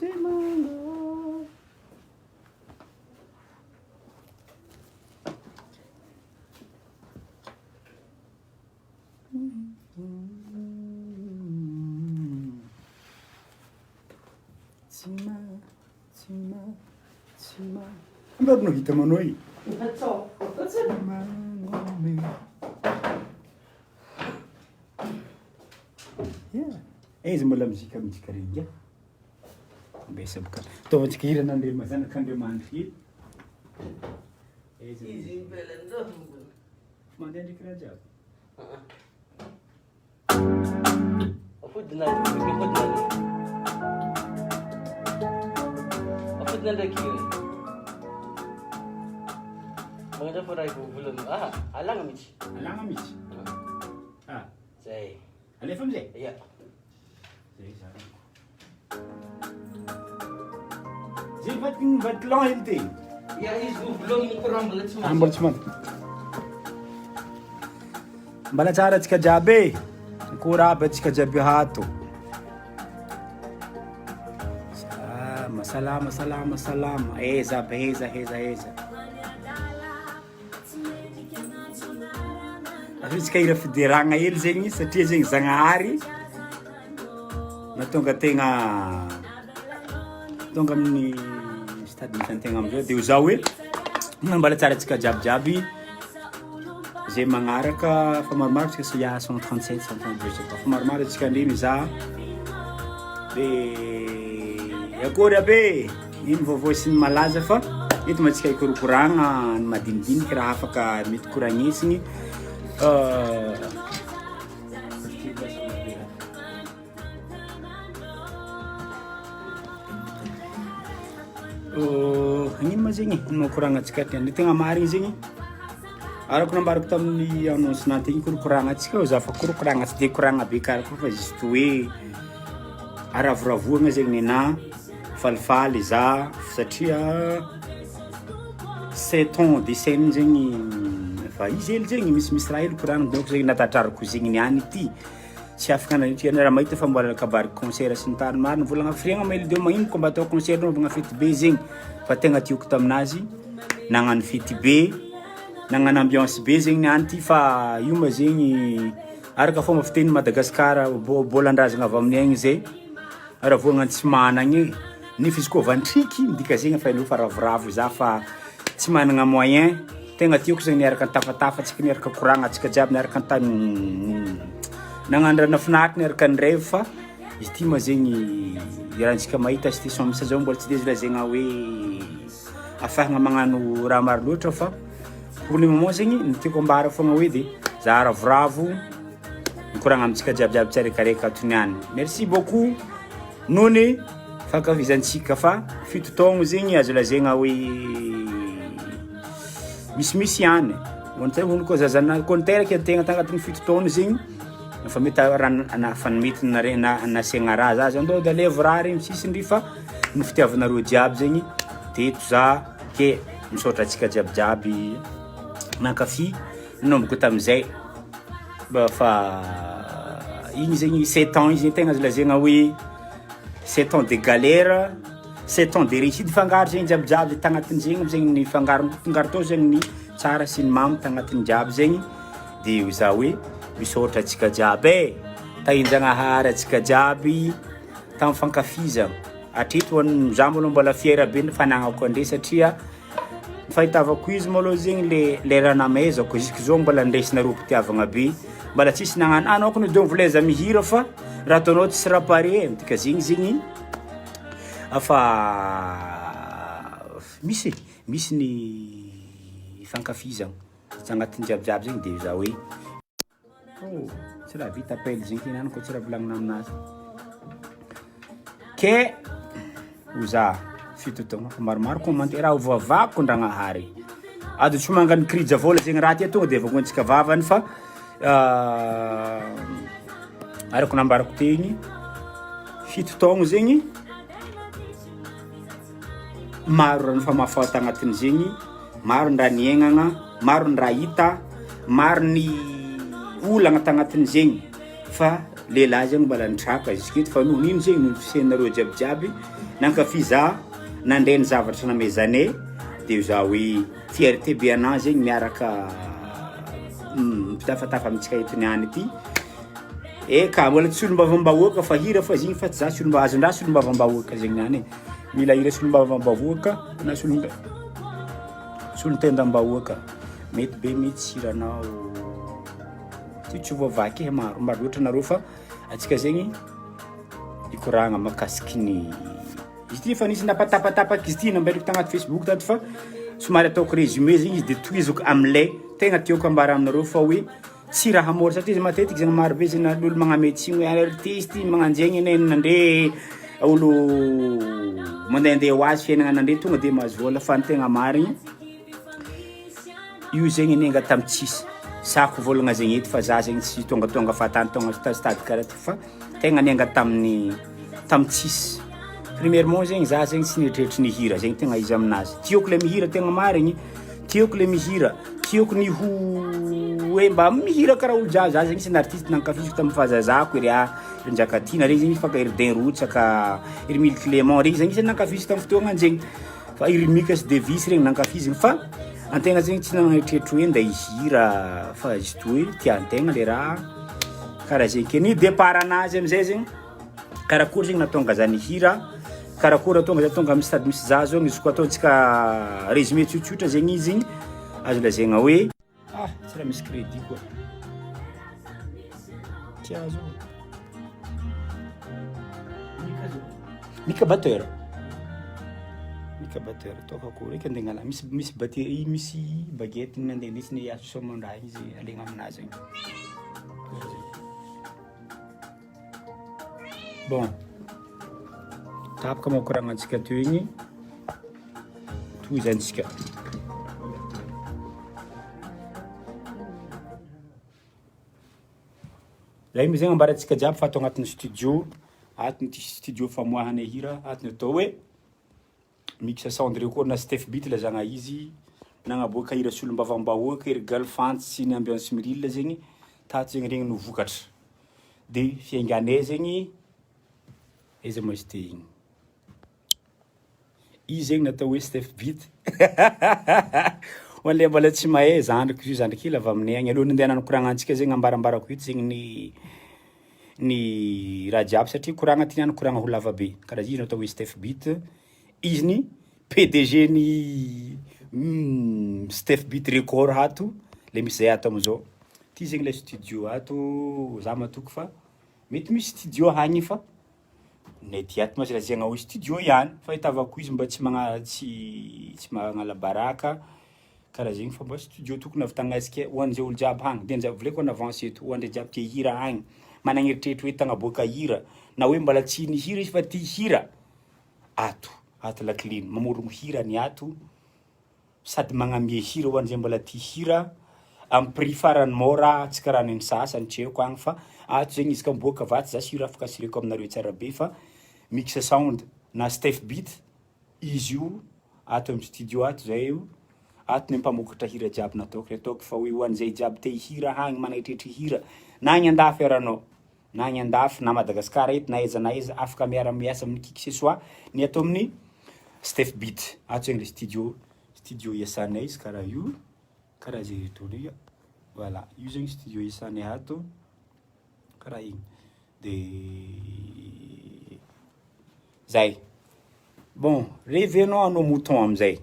Mbona unahita manoi? Izy mbola mizika regny mbesa boka ataontsika hirana andrema zanak'Andriamanitra izy mandeha ndraiky raha jiaby afodina ndraiky magnatra fa raha vovolana alagna mihitsy zay alefa amizay ia zay zany zay vaty long hely teny ia izy vovologny courant mbola tsy mbola tsy manta mbala tsara atsika jiaby koa aby atsika jiaby hato salama eza afitsika hira fideragna hely zegny satria zegny Zagnahary natonga tegna tonga amin'ny stade misantegna amizao dia zao hoe mbala tsara atsika jiabijiaby zay magnaraka fa maromaro atsika so ya 137 132 fa maromaro atsika ndre mizaha dia akory abe ino vaovao sy ny malaza fa eto matsika ikorokoragna ny madinidiniky raha afaka mety koragnesigny ino ma zegny no koragna atsika ty tegna marigny zegny arako nambarako tamin'ny annonce nategny korokoragna atsika za fa korokoragna tsy de koragna be karakô fa juste hoe aravoravogna zegny nena falifaly za satria 7 ans de scène zegny fa izy hely zegny misy raha hely koragna donc zegny natatrarako zegny niany ty tsy afaka nanitry raha mahita fa mbola kabariky concert sy ny tany marina volagna firiagna maily de magnino ko mba atao concert naovagna fety be zegny fa tegna tiako taminazy nagnano fety be nagnano ambiance be zegny niany ty fa io ma zegny araka fomba fiteny Madagasikara bolan-drazagna avy amin'ny agny zay raha voagna tsy managny nefa izy koa vantriky midika zegny fa ilo fa ravoravo za fa tsy managna moyen tegna tiako zegny niaraka tafatafa atsika niaraka koragna atsika jiaby niaraka antany nagnano raha nafinahitry niaraka nireva fa izy ty ma zegny rahantsika mahita situation misy zao mbola tsy de lazegna hoe afahagna magnano raha maro loatra fa pour le moment zegny nitiako ambara fogna hoe de za ravoravo mikoragna amitsika jiabijiaby tsaraikaraiky ato niany merci beaucoup nony fankafizantsika fa fito taogno zegny azo lazegna hoe misimisy ihany ontsay hono koa zazana koa niteraky tegna tagnatin'ny fito taogno zegny fa mety raha fa mety nasiagna raha za andao de levo raha regny misisindry fa ny fitiavanareo jiaby zegny teto za ke misaotra atsika jiabijiaby nankafy nomboko tamizay fa igny zegny 7 ans izy tegna azo lazegna hoe 7 ans de galère 7 ans de réussite fangaro zegny jiabijiaby tagnatin'ny zegny zegny ny fangaro tao zegny ny tsara sy ny mamy tagnatin'ny jiaby zegny de za hoe misaotra atsika jiaby tahin-Jagnahary atsika jiaby tamin'ny fankafizagna atreto za mbola fiera be ny fanagnako andre satria fahitavako izy malôha zegny le raha namezako jusque zao mbola ndraisinareo mpitiavagna be mbola tsisy nagnano anao koa de voleza mihira fa raha ataonao tsisy raha pare midika zegny afa misy ny fankafizagna agnatin'ny jiabijiaby zegny de za hoe tsy raha vita appel zegny tinany koa tsy raha volagnina aminazy ke oza fito taogno fa maromaro commentaire raha ovavako Ndragnahary ady tsy mangano krija vola zegny raha ty tonga de vagontsika vavany fa arako nambarako tegny fito taogno zegny maro raha fa mahafata agnatiny zegny maro ny raha niaignagna maro ny raha hita maro ny olagna tagnatin'ny zegny fa lehilahy zegny mbala nitraka izy keto fa noho nino zegny no fisenareo jiabijiaby nankafi za nandeha ny zavatra namezanay dia za hoe fierté be anah zegny miaraka mpitafatafa amitsika eto niany ity eka mbola tsy olombavambahoaka fa hira fa zigny fa tsy za sy olomba azon-draha sy olombavambahoaka zegny niany mila hira sy olombavambahoaka na sy olon-tendam-bahoaka mety be mihitsy hiranao tsy voavaky maro loatra nareo fa atsika zegny ikoragna makasiky ny izy ty fa nisy napatapatapaky izy ty nambailako tagnaty Facebook tato fa somary ataoko résumé zegny izy de tohizako am'lay tegna tiako ambara aminareo fa hoe tsy raha mora satria izy matetiky zegny maro be zegny n'olo magnametsy hoe artiste magnanjegny ene nande olo mandehandeha ho azy fiainagna nande tonga de mahazo vola fa ny tegna marigny io zegny nenga tamitsisy sako volagna zegny eto fa za zegny tsy tonga fatany tonga stade karaha ty fa tegna nenga tamitsisy premièrement zegny za zegny tsy nieritreritra ny hira zegny tegna izy aminazy tiako le mihira tegna marigny tiako le mihira tiako ny ho hoe mba mihira karaha olo jiaby za zegny sy artiste nankafiziko tamin'ny fahazazako ery ery Njakatina regny zegny faka ery Din Rotsaka ery Mille Clément regny zegny nankafiziko tamin'ny fotoagna zegny fa ery Micas Davis regny nankafiziko fa antegna zegny tsy nagnanetretry hoe nda ihira fa juste hoe tiantegna le raha karaha zegny ke ny départ anazy amizay zegny karakory zegny natonga za nihira karakory natonga za tonga amin'ny stade misy za zao izy koa ataontsika résumé tsotsotra zegny izy azo lazaigna hoe tsy raha misy crédit koa tiazo mika batteur toka ko reka ndengana misy batterie misy baguette nandeha ndesiny aso somondraha izy alegna aminazy bon tapaka makoragna antsika teo igny toizantsika zay mi zegny ambarantsika jiaby fa atao agnatin'ny studio atiny ty studio famoahana hira atiny atao hoe mixa sound record na Steph Beat lazagna izy nagnaboaka hira sy olombavambahoaka ery galfante sy ny ambiance mirille zegny tato zegny regny no vokatra de fiainganay zegny izy mo izy ty igny izy zegny natao hoe Steph Beat hoan'le mbola tsy mahay zandriko io zandriko ila avy aminay agny aloha nandeha nanokoragna antsika zegny ambarambarako eto zegny ny raha jiaby satria koragna ty niany koragna ho lava be karaha izy natao hoe Steph Beat izy ny PDG ny Steph Beat record hato le misy zay ato amizao ty zegny le studio ato za matoky fa mety misy studio hagny fa nety ato mazy lazaigna hoe studio ihany fa hitavako izy mba tsy magnala baraka karaha zegny fa mba studio tokony avitagnaisika hoan'izay olo jiaby hagny de anjay voleko na avance eto hoandre jiaby tia hira hagny managneritreritry hoe tagnaboaka hira na hoe mbala tsy nihira izy fa tia hira ato lakiliny mamorogno hira ny ato sady magnamie hira hoan'izay mbola tia hira amin'ny prix farany mora tsy karaha ny sasany tsy haiko agny fa ato zegny izy ka miboaka vaty za sy hira afaka asireko aminareo tsara be fa mixa sound na Steph Beat izy io ato amin'ny studio ato zay io ato ny mpamokatra hira jiaby nataoko fa hoe hoan'izay jiaby te hira hagny managneritreritry hira na agny andafy aranao na agny andafy na Madagasikara eto na aiza afaka miara miasa amin'ny qui que ce soit ny atao amin'ny Steph Beat ato zegny le studio iasanay izy karaha io karaha zay tono io voilà io zegny studio iasanay ato karaha igny de zay bon revenons à nos moutons amizay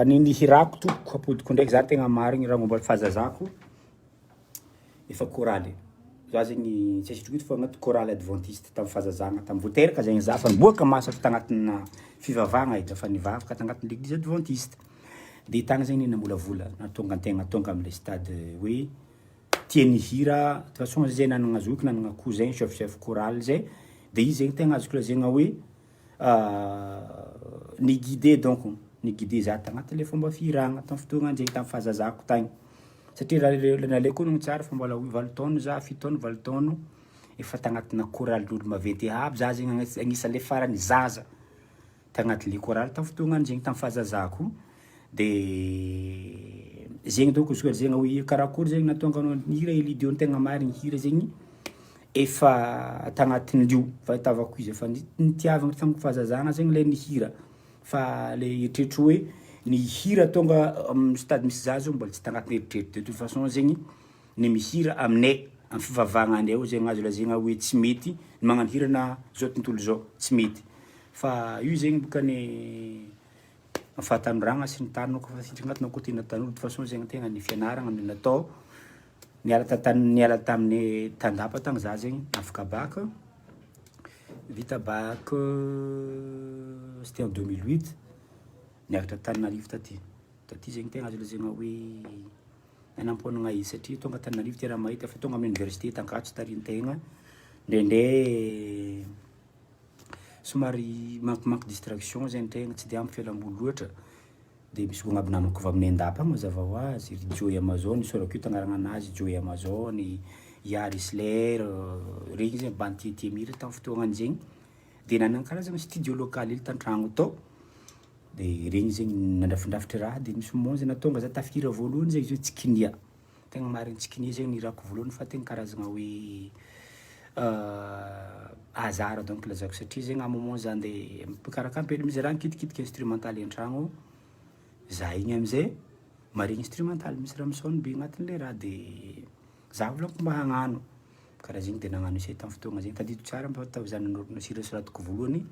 ny hirako tokoko apodiko ndraiky za tegna marigny raha momba fahazazako efa choraly za zegny tsy asitriko ito fa agnaty choraly adventiste tamin'ny fahazazagna tamin'ny voateraka zegny za fa niboaka masaka tagnatina fivavagna edy fa nivavaka tagnatin'ny l'église adventiste de tagna zegny namolavola natonga antegna tonga am'le stade hoe tia nihira de toute façon zay nanagna zoky nanagna cousin chef choral zay de izy zegny tegna azoko lazaigna hoe ny guidé donc ny guidé za tagnatin'le fomba fihiragna tamin'ny fotoagna zegny tamin'ny fahazazako tagny satria raha nalaiko honogno tsara fa mbola 8 taona za 7 taona 8 taona efa tagnatina choral'olo maventy aby za zegny agnisan'le farany zaza tagnatin'le choral tamin'ny fotoagna zegny tamin'ny fahazazako de zegny donc izy koa zegny hoe karakory zegny natonga anao hira Elidio tegna marigny hira zegny efa tagnatin'io fahitavako izy efa nitiavagna tamiko fahazazagna zegny le nihira fa le eritreritry hoe ny hira tonga amin'ny stade misy za zao mbola tsy tagnatin'ny eritreritry de toute façon zegny ny mihira aminay amin'ny fivavahagna andray ao zegny azo lazegna hoe tsy mety ny magnano hira na zao tontolo zao tsy mety fa io zegny bokany fahatanyoragna sy ny tariny koa fa sitragna agnatinao côté na tanora de toute façon zegny tegna ny fianaragna ny natao niala tamin'ny tandapa tagny za zegny afaka bac vita bac c'était en 2008 niakatra Tananarivo taty zegny tegna azo lazaigna hoe nanamponagna izy satria tonga Tananarivo ty raha mahita fa tonga amin'ny université Tankatso tarintegna ndraindray somary manque distraction zegny tegna tsy de ampy fialamboly loatra de misy agnaby namako avy amin'ny andapa mazava ho azy ry Joy Amazon sorako io tagnarana anazy Joy Amazon Yari Sler regny zegny bantiety mira tamin'ny fotoagnany zegny de nanana karazagna studio local hely tantragno tao de regny zegny nandrafindrafitry raha de misy monzy natonga za tafira voalohany zegny izy hoe tsikinia tegna marigny tsikinia zegny nirako voalohany fa tegna karazagna hoe hasard donc lazako satria zegny à moment za andeha mikarakarampely misy raha nikitikitiky instrumental an-tragno za igny amizay maregny instrumental misy raha misôny be agnatin'le raha de za volako mba hagnano karaha zegny de nagnano isay tamin'ny fotoagna zegny tadidiko tsara mba atao za nasira soratiko voalohany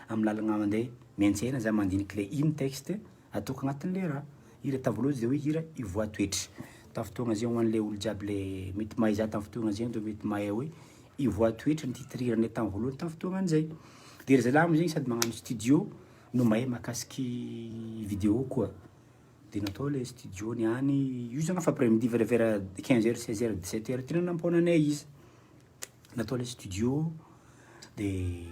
amin'ny lalagna mandeha miantsena za mandiniky le ino texte ataoko agnatin'le raha hira tamin'ny voalohany de hoe hira ivoa toetry tamin'ny fotoagna zegny ho an'le olo jiaby le mety mahay za tamin'ny fotoagna zegny de mety mahay hoe ivoa toetry ny titrirany tamin'ny voalohany tamin'ny fotoagna an'izay de ry zalamo zegny sady magnano studio no mahay mahakasiky vidéo koa de natao le studio niany io zagny fa après-midi vers 15h 16h 17h ty nanamponanay izy natao le studio de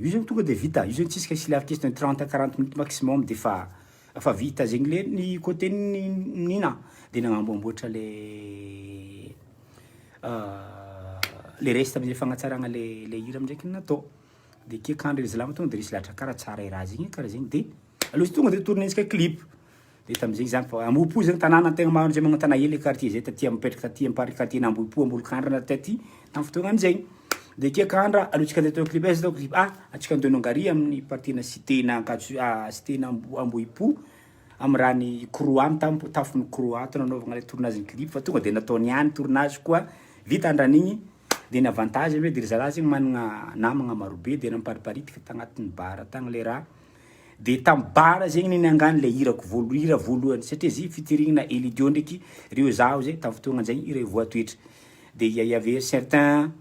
io zegny tonga de vita io zegny tsisy kasi la question 30-40 minutes maximum de fa vita zegny le ny côté nina de nagnamboamboatra le reste amizay fagnatsaragna le hira amizaiky natao de kekandro ry zalamo tonga de risy lahatra karaha tsara i raha zegny karaha zegny de aloha izy tonga de tournesika clip de tamizegny zany fa Ambohipo zegny tanàna tegna maro zay magnano tanà hely quartier zay taty mipetraka taty ampary quartier na Ambohipo Ambolokandra taty tamin'ny fotoagnany zegny de kekandra alohantsika andeha atao clip aiza atao clip atsika andeha Nongary amin'ny partina cité na cité na Ambohipo amy raha ny croix tafon'ny croix to nanaovagna le tournage ny clip fa tonga de natao niany tournage koa vita andran'igny de ny avantage hoe de ry zalahy zegny managna namagna marobe de nampariparitaka tagnatin'ny bara tagny le raha de tamin'ny bara zegny niny angany le hira voalohany satria zy fitirignina Elidio ndraiky reo zaho zay tamin'ny fotoagna zay hira ivoa toetry de y avait certain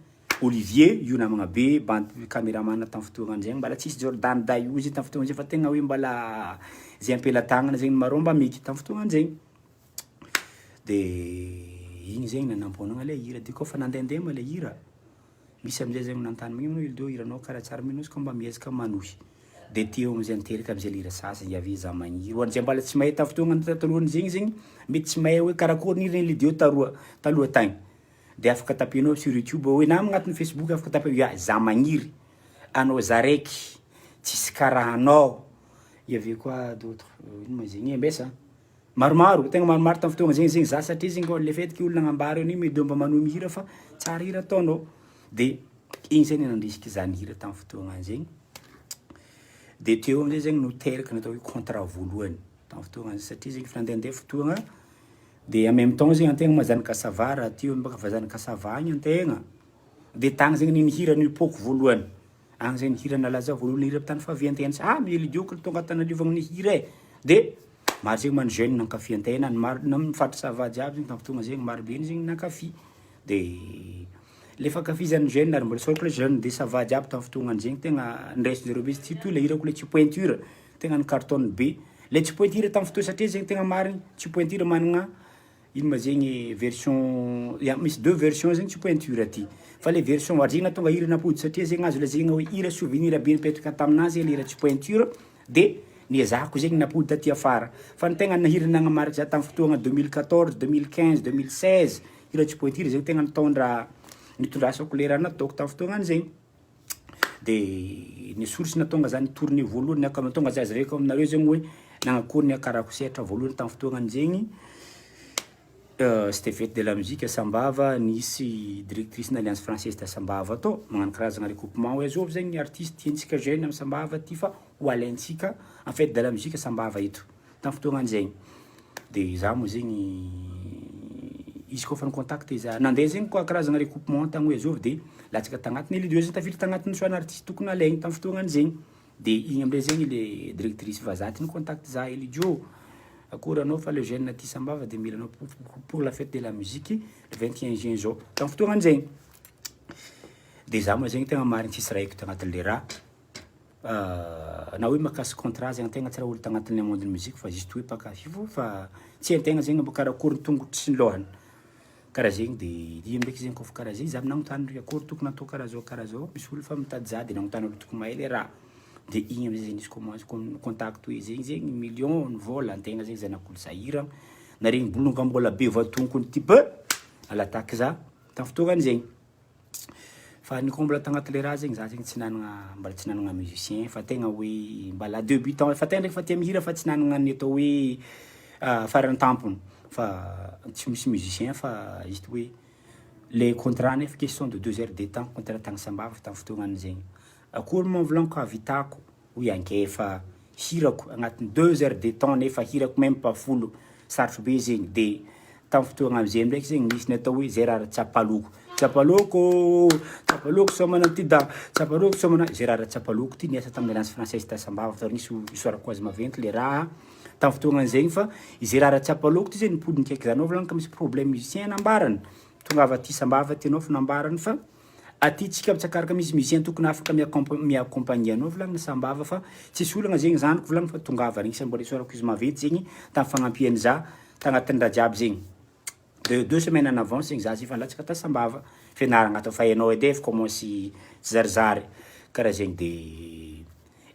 Olivier io namagna be bandy caméraman tamin'ny fotoagna zegny mbala tsisy Jordan Day io zay tamin'ny fotoagna zay fa tegna hoe mbala zay ampela-tagnana zegny maromba miky tamin'ny fotoagna zegny de igny zegny nanamponagna le hira de koa fa nandehandeha ma le hira misy amizay zegny nantany magnino Elidio hiranao karaha tsara minosika mba miezaka manohy de teo amizay niteraka amizay lira sasany y avait za magniry hoan'izay mbala tsy mahay tamin'ny fotoagna talohany zegny zegny mety tsy mahay hoe karakory niriny Elidio taloha tagny de afaka tapinao sur YouTube hoe na agnatin'ny Facebook afaka tapinao ya za magniry anao za raiky tsisy karaha anao y avait quoi d'autre ino ma zegny ambesa maromaro tegna maromaro tamin'ny fotoagna zegny za satria zegny le fait que olona agnambara io mety mba manohy mihira fa tsara hira ataonao de igny zegny nandrisiky zany hira tamin'ny fotoagna zegny de teo amizay zegny no teraka natao hoe contrat voalohany tamin'ny fotoagna satria zegny fa nandehandeha fotoagna de en même temps zegny antegna mazany kasava raha teo mbaka vazany kasava agny antegna de tagny zegny niny hira nipoko voalohany agny zegny hira nalaza voalohany hira tany faviantegna Elidio ko tonga tanaliovagna ny hira de maro zegny man jeune nankafy antegna na mifatry sava jiaby zegny tamin'ny fotoagna zegny maro be zegny nankafy de le fankafizan'ny jeune ary mbola soroko le jeune de ça va jiaby tamin'ny fotoagnany zegny tegna ndraisin'jareo be surtout le hirako le tsy pointure tegna ny cartonne be le tsy pointure tamin'ny fotoa satria zegny tegna marigny tsy pointure managna ino ma zegny version misy deux versions zegny tsy pointure aty fa le version arjigna tonga hira napody satria zegny azo lazegna hoe hira souvenir be nipetraka taminazy le hira tsy pointure de niezahako zegny napody taty afara fa ny tegna nahira nagnamariky za tamin'ny fotoagna 2014 2015 2016 hira tsy pointure zegny tegna nitondrasako le raha nataoko tamin'ny fotoagnany zegny de ny source natonga zany tourné voalohany natonga za azy reko aminareo zegny hoe nagnakory ny akarako sehatra voalohany tamin'ny fotoagna an'zegny c'était fête de la musique à Sambava, nisy directrice de l'Alliance française de Sambava to magnano karazagna recoupement hoe azovy zegny artiste tiantsika jeune amin'ny Sambava ty fa ho alaintsika en fête de la musique à Sambava eto tamin'ny fotoagna an'zegny de za moa zegny izy koa fa nicontact za nandeha zegny koa karazagna recoupement tagny hoe azovy de latsaka tagnatiny lidio zegny tafiditra tagnatiny soana artiste tokony alaigny tamin'ny fotoagna an'zegny de igny am'le zegny le directrice vazaty nicontact za Elidio akory anao fa le jeune ty Sambava de mila anao pour la fête de la musique le 21 juin zao tamin'ny fotoagna an'zegny de za moa zegny tegna marigny tsisy raiky tagnatin'le raha na hoe makasy contrat zegny tegna tsy raha olo tagnatin'le monde de musique fa juste hoe pakafo fa tsy antegna zegny mbo karakory tongotry sy ny lohany karaha zegny de io ndraiky zegny koa fa karaha zegny za nagnotany akory tokony atao karaha zao misy olo fa mitady za de nagnotany olo tokony mahay le raha de igny am'zay zegny izy commence contact hoe zegny million ny vola antegna zegny zanak'olo sahira na regny bolongambola be voatonkony ty peu alataky za tamin'ny fotoagna an'zegny fa nikombola tagnaty le raha zegny za zegny tsy nanagna mbala tsy nanagna musicien fa tegna hoe mbala débutant fa tegna ndraiky fa tia mihira fa tsy nanagna ny atao hoe farany tampony fa tsy misy musicien fa juste hoe les contrats nefa question de 2 heures de temps contrat tagny Sambava tamin'ny fotoagna an'zegny akory moa volaniko avitako hoe ankefa hirako agnatin'ny 2 heures de temps nefa hirako même pas folo sarotro be zegny de tamin'ny fotoagna am'zay ndraiky zegny misy ny atao hoe Gérard Tsapaloko somana ty da Tsapaloko somana Gérard Tsapaloko ty niasa tamin'ny Alliance française ta Sambava fa nisy isorako azy maventy le raha tamin'ny fotoagna an'zegny fa Gérard Tsapaloko ty zegny nipody nikaiky zanao volaniko ka misy problème musicien nambarany tongava ty Sambava ty anao fa nambarany fa aty tsika mitsakaraka misy musicien tokony afaka miaccompagner anao volagna Sambava fa tsisy olagna zegny zanako volagna fa tongava regny sa mbola isorako izy maventy zegny tamin'ny fagnampihany za tagnatin'ny raha jiaby zegny de 2 semaines en avance zegny za fa latsaka ta Sambava fianaragna atao fa hainao edy efa commence zarizary karaha zegny de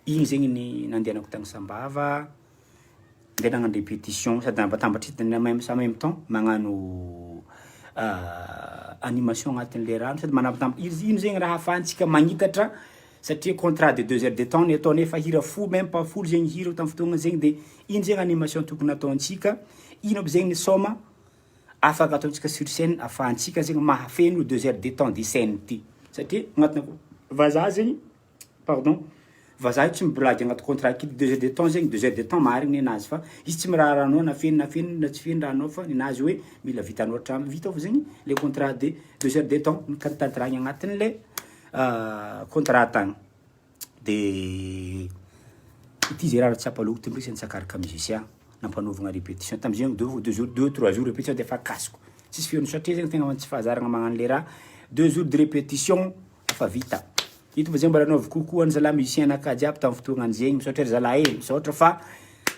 igny zegny ny nandehanako tagny Sambava ndeha nagnano répétition sady nabatambatry en même temps magnano animation agnatin'le raha sady manambatambatra ino zegny raha ahafahantsika magnitatra satria contrat de 2 heures de temps ny atao nefa hira fo même pas folo zegny hira tamin'ny fotoagna zegny de ino zegny animation tokony ataontsika ino aby zegny ny soma afaka ataontsika sur scène ahafahantsika zegny mahafeno 2 heures de temps de scène ty satria agnatina vazaha zegny vazaha io tsy miblady agnaty contrat kidy 2 heures de temps zegny 2 heures de temps marigny ninazy fa izy tsy miraharanao na feno na tsy feno rahanao fa ninazy hoe mila vitanao hatramy vita fa zegny le contrat de 2 heures de temps tantarahigny agnatin'le contrat tagny de ity Gérard Tsapaloko ty mbrisy nitsakaraka musicien nampanovagna répétition tam'zegny 2 3 jours répétition de fa kasiko tsisy feony satria zegny tegna tsy fahazaragna magnano le raha 2 jours de répétition fa vita ito zegny mbola anaovy kokoa ny zalahy musicien naka jiaby tamin'ny fotoagna an'zegny misaotra ry zalahy misaotra fa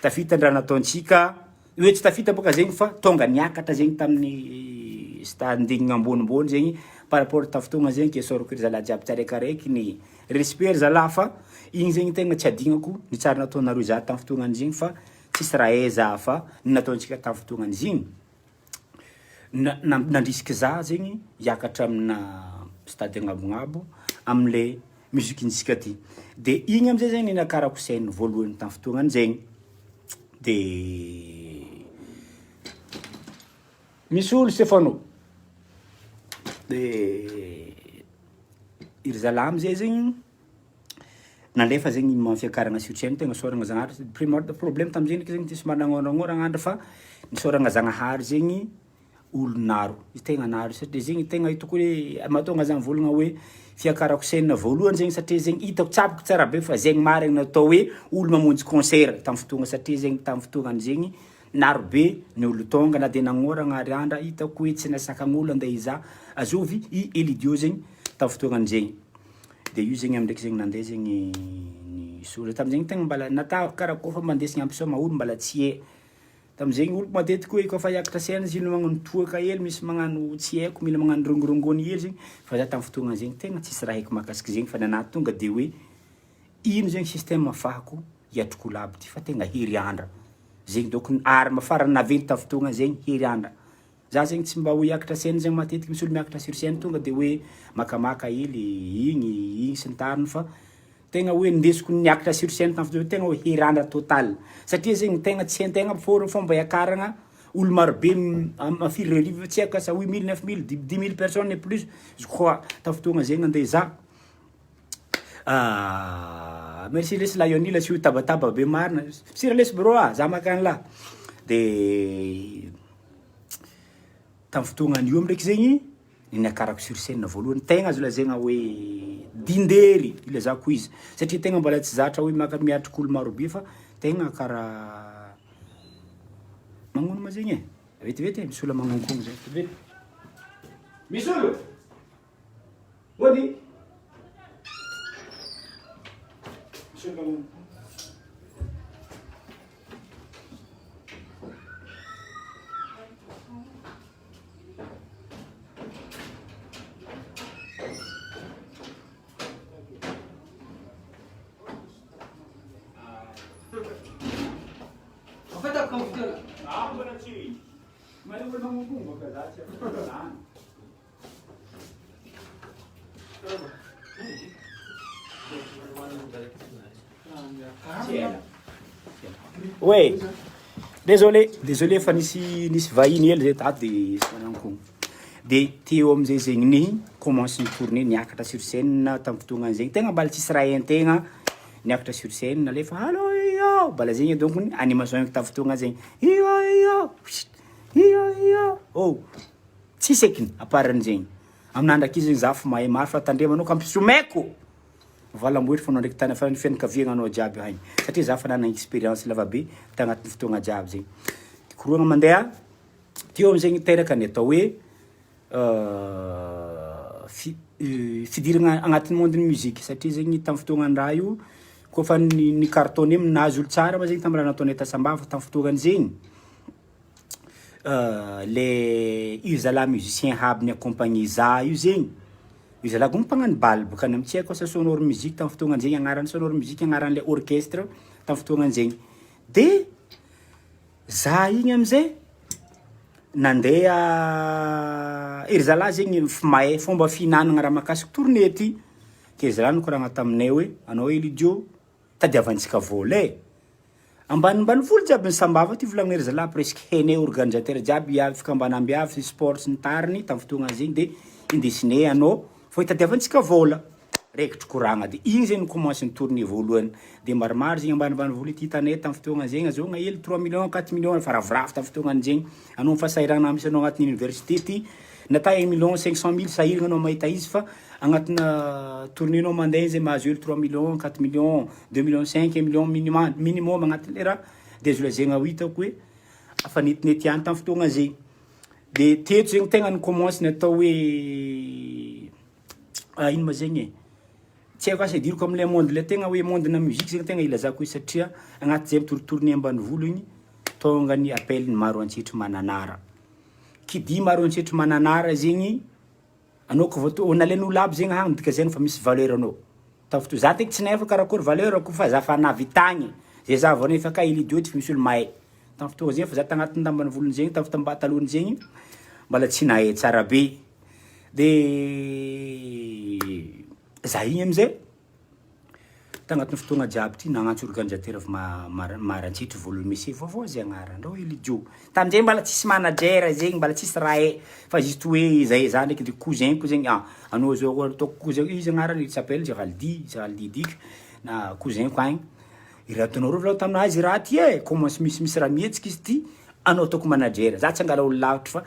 tafita ny raha nataontsika hoe tsy tafita boka zegny fa tonga niakatra zegny tamin'ny standigny ambonimbony zegny par rapport tamin'ny fotoagna zegny ke sorako ry zalahy jiaby tsaraikaraiky ny respect ry zalahy fa igny zegny tegna tsy adignako ny tsara nataonareo za tamin'ny fotoagna an'zegny fa tsisy raha eza fa ny nataontsika tamin'ny fotoagna an'zegny nandrisiky za zegny hiakatra amina stade agnabognabo am'le musikintsika ty de igny am'zay zegny nakarako scène voalohany tamin'ny fotoagna an'zegny de misy olo Stefano de iry zalahy am'zay zegny nandefa zegny fiakaragna sur scène tegna soragna zagnahary primordial problème tam'zegny ndraiky zegny tsisy managnoragnora andro fa nisoragna zagnahary zegny olo naro izy tegna naro satria zegny tegna hitako hoe mahatonga zany volagna hoe fiakarako scène voalohany zegny satria zegny hitako tsapako tsara be fa zegny marigny natao hoe olo mamonjy concert tamin'ny fotoagna satria zegny tamin'ny fotoagna an'zegny naro be ny olo tonga na de nagnôragna ary andra hitako hoe tsy nasakan'olo andeha iza azovy i Elidio zegny tamin'ny fotoagna an'zegny de io zegny am'ndraiky zegny nandeha zegny ny solo tam'zegny tegna mbala nata karakôry fa mandesiny ampisoma olo mbala tsy hay tam'zegny olo matetiky hoe koa fa hiakatra scène izy ino magnano toaka hely misy magnano tsy haiko mila magnano rongorongony hely zegny fa za tamin'ny fotoagna zegny tegna tsisy raha haiko mahakasiky zegny fa nanahy tonga de hoe ino zegny système afahako hiatroko labo ty fa tegna hery andra zegny donc arme farany naventy tamin'ny fotoagna zegny hery andra za zegny tsy mba hoe hiakatra scène zegny matetiky misy olo miakatra sur scène tonga de hoe makamaka hely igny sy ny tariny fa tegna hoe ndesiko niakatra sur scène tamin'ny fotoana tegna hoe hirana total satria zegny tegna tsy hain-tegna fomba iakaragna olo marobe mafiry relive tsy haiko asa 8000 9000 10 000 personnes et plus je crois tamin'ny fotoagna zegny andeha za merci lesy layonila sy ho tabataba be marina sira lesy bro za makany la de tamin'ny fotoagnany io am'draiky zegny niakarako sur scène voalohany tegna azo lazaigna hoe dindery ilazako izy satria tegna mbola tsy zatra hoe miatriky olo marobe fa tegna karaha magnono ma zegny vetivety misy olo magnonkogno zay vetivety misy olo mody misy olo magnono Ouais, désolé fa nisy vahiny hely zay tato de sanankogno de teo am'zay zegny ny commence ny tournée niakatra sur scène tamin'ny fotoagna zegny tegna mbala tsisy raha hain-tegna niakatra sur scène alefa allo iyo mbala zegny donc ny animation tamin'ny fotoagna zegny iyo oh tsisy ekiny aparan'zegny aminah ndraiky izy zegny za fa mahay maro fa tandremanao kampisomeko valamboetry fanao ndraiky tany fa ny fianakaviagna anao jiaby haigny satria za fa nana expérience lavabe tagnatin'ny fotoagna jiaby zegny koroagna mandeha teo am'zegny teraka ny atao hoe fidiragna agnatin'ny monden'ny musique satria zegny tamin'ny fotoagnany raha io kofa ny cartonné nahazo olo tsara ma zegny tamin'ny raha nataonay Tasambava tamin'ny fotoagnany zegny le io zala musicien aby ny accompagné za io zegny io zala gny mpagnano bal bôka ny tsy haiko asa sonore musique tamin'ny fotoagnany zegny agnarany sonore musique agnaran'le orchestre tamin'ny fotoagnany zegny de za igny am'zay nandeha ery zala zegny mahay fomba finanagna raha makasiky tournée ty ke zala nikoragna taminay hoe anao Elidio tadiavantsika vola ambanimbany voly jiaby ny Sambava ty volagnery zala presque hainay organisateur jiaby avy fikambanamby avy sport sy ny tariny tamin'ny fotoagna zegny de indesinay anao fo itadiavantsika vola raikitry koragna de igny zegny commence ny tournée voalohany de maromaro zegny ambanimbany voly ty hitanay tamin'ny fotoagna zegny azogna hely 3 millions 4 millions fa ravoravo tamin'ny fotoagnany zegny anao mifasairana misy anao agnatin'ny université ty nata 1 million 500 000 sahiragna anao mahita izy fa agnatina tournée anao mandeha zay mahazo hely 3 millions 4 millions 2 millions 5 1 million minimum agnatin'ny le raha de azo lazaigna ho hitako hoe afa netinety ihany tamin'ny fotoagna zegny de teto zegny tegna ny commence ny atao hoe ino ma zegny tsy haiko asa idiriko am'le monde le tegna hoe monde na musique zegny tegna ilazako izy satria agnaty zay mitoritourné ambanivolo igny tonga ny appel ny maro antsitry mananara kidy maro antsitry mananara zegny anao ko voto nalen'olo aby zegny hagny dika zegny fa misy valeur anao tafoto za teky tsy nefa karakory valeur ko fa za fa navitagny zay za vao nefa ka Elidio tsy misy olo mahay tamin'ny fotoagna zegny fa za tagnatin'ny tambanivolo zegny tamin'ny tambatalony zegny mbala tsy nahay tsara be de za igny am'zay tagnatin'ny fotoagna jiaby ty nagnantso organisateur marantsitry volony mese vaovao zay agnarany ndreo Elidio tamin'izay mbala tsisy manager zegny mbala tsisy raha fa juste hoe zay za ndraiky de cousin ko zegny anao zao ataoko cousin izy agnarany il s'appelle Géraldi Dick na cousin ko agny iratanao rô vao taminazy raha ty commence misy raha mihetsiky izy ty anao ataoko manager za tsy angala olo lavitra fa